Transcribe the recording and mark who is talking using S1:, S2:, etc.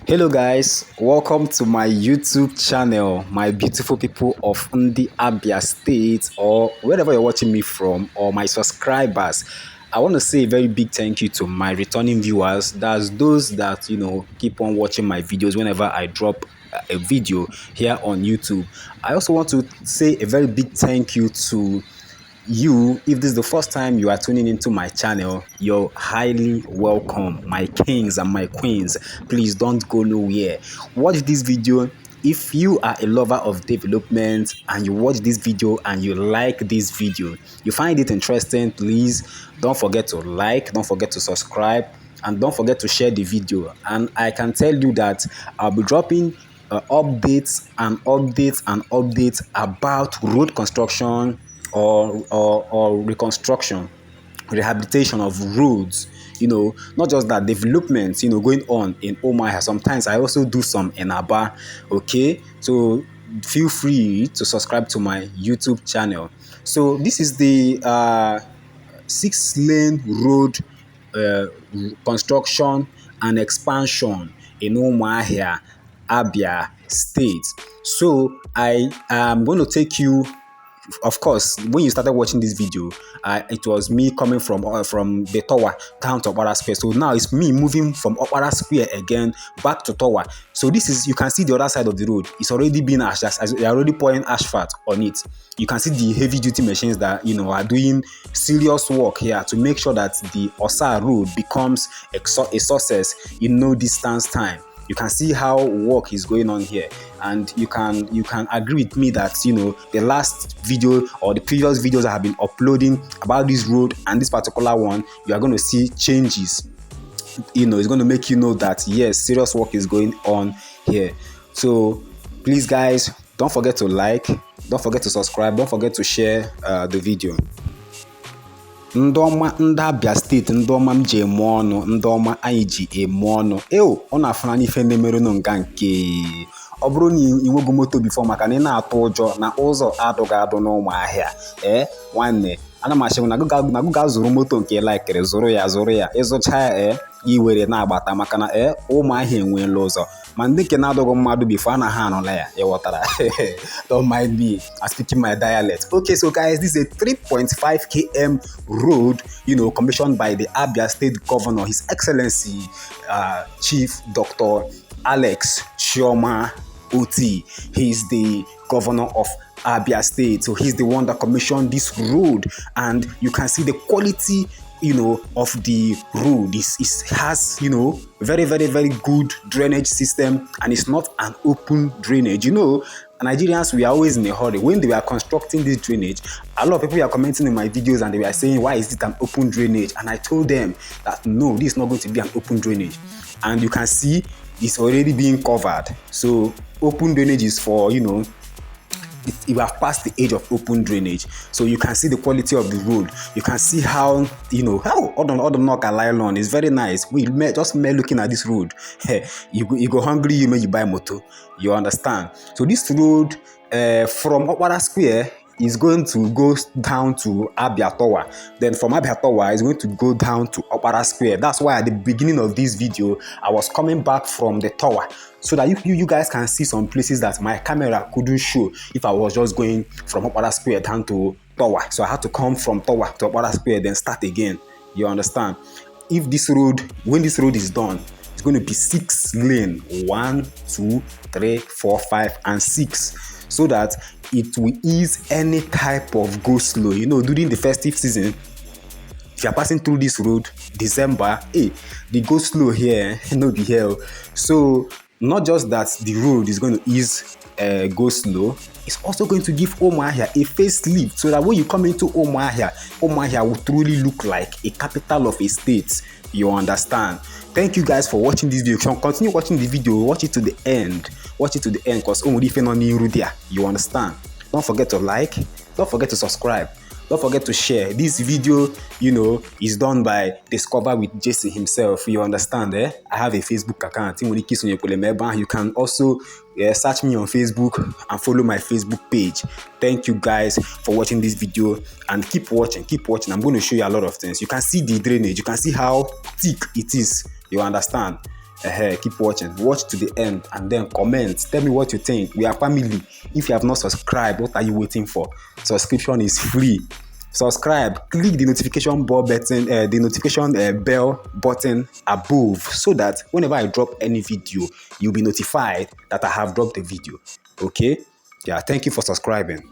S1: Hello guys, welcome to my YouTube channel, my beautiful people of Abia State or wherever you're watching me from, or my subscribers. I want to say a very big thank you to my returning viewers. That's those that keep on watching my videos whenever I drop a video here on YouTube. I also want to say a very big thank you to you. If this is the first time you are tuning into my channel, you're highly welcome, my kings and my queens. Please don't go nowhere. Watch this video. If you are a lover of development and you watch this video and you like this video, you find it interesting, please don't forget to like, don't forget to subscribe, and don't forget to share the video. And I can tell you that I'll be dropping updates about road construction or reconstruction, rehabilitation of roads. Not just that, development going on in Umuahia. Sometimes I also do some in Aba. Okay, so feel free to subscribe to my YouTube channel. So this is the 6-lane road uh, construction and expansion in Umuahia Abia State. So I am going to take you. Of course, when you started watching this video, it was me coming from the tower down to Opara Square. So now it's me moving from Opara Square again back to tower. So this is, you can see the other side of the road. It's already been ash. They're already pouring asphalt on it. You can see the heavy duty machines that are doing serious work here to make sure that the OSSAH road becomes a success in no distance time. You can see how work is going on here, and you can agree with me that the last video or the previous videos I have been uploading about this road and this particular one, you are going to see changes. It's going to make you know that yes, serious work is going on here. So please guys, don't forget to like, don't forget to subscribe, don't forget to share the video. Ndoma Abia State, ndoma m ji eme ọnụ, ndoma anyị ji eme ọnụ. Ọ na-afụna n'ife na-emere nụ nga nke ọ bụrụ na inwego moto before, maka na ị na-atụ ụjọ na ụzọ adụghị adụ n'Ụmụahịa. Nwanne, ana m achịgwa na gụ ga-zụrụ moto nke laikere, zụrụ ya ịzụcha ya iwere na-agbata, maka na Ụmụahịa enweela ụzọ, ma ndị nke na-adụghị mmadụ before anaghị anụla ya, ịghọtara. Don't mind me, I'm speaking my dialect. Okay, so guys, this is a 3.5 km road, commissioned by the Abia State Governor, His Excellency Chief Dr. Alex Chioma Oti. He's the governor of Abia State, so he's the one that commissioned this road, and you can see the quality of the road. It has very good drainage system, and it's not an open drainage. Nigerians, we are always in a hurry. When they were constructing this drainage, a lot of people are commenting in my videos and they were saying, why is it an open drainage? And I told them that no, this is not going to be an open drainage. And you can see it's already being covered. So open drainage is for you have passed the age of open drainage. So you can see the quality of the road. You can see how all the knock and nylon is very nice. Just looking at this road, you go hungry, you buy motor. You understand? So this road from Opara Square is going to go down to Abia Tower. Then from Abia Tower is going to go down to Opara Square. That's why at the beginning of this video, I was coming back from the tower, so that you guys can see some places that my camera couldn't show if I was just going from Opara Square down to tower. So I had to come from tower to Opara Square, then start again. You understand? When this road is done, it's going to be 6 lane, 1, 2, 3, 4, 5, and 6, so that it will ease any type of go slow. During the festive season, if you are passing through this road, December, the go slow here, the hell. So not just that the road is going to ease go slow, it's also going to give Umuahia a facelift, so that when you come into Umuahia will truly look like a capital of a state. You understand? Thank you guys for watching this video. Continue watching the video, watch it to the end, because you understand? Don't forget to like, don't forget to subscribe, don't forget to share. This video, is done by Discover with Jesse himself. You understand? I have a Facebook account. You can also search me on Facebook and follow my Facebook page. Thank you guys for watching this video, and keep watching. I'm going to show you a lot of things. You can see the drainage. You can see how thick it is. You understand? Keep watching. Watch to the end and then comment. Tell me what you think. We are family. If you have not subscribed, what are you waiting for? Subscription is free. Subscribe. Click the notification bell button, bell button above, so that whenever I drop any video, you'll be notified that I have dropped a video. Okay? Yeah. Thank you for subscribing.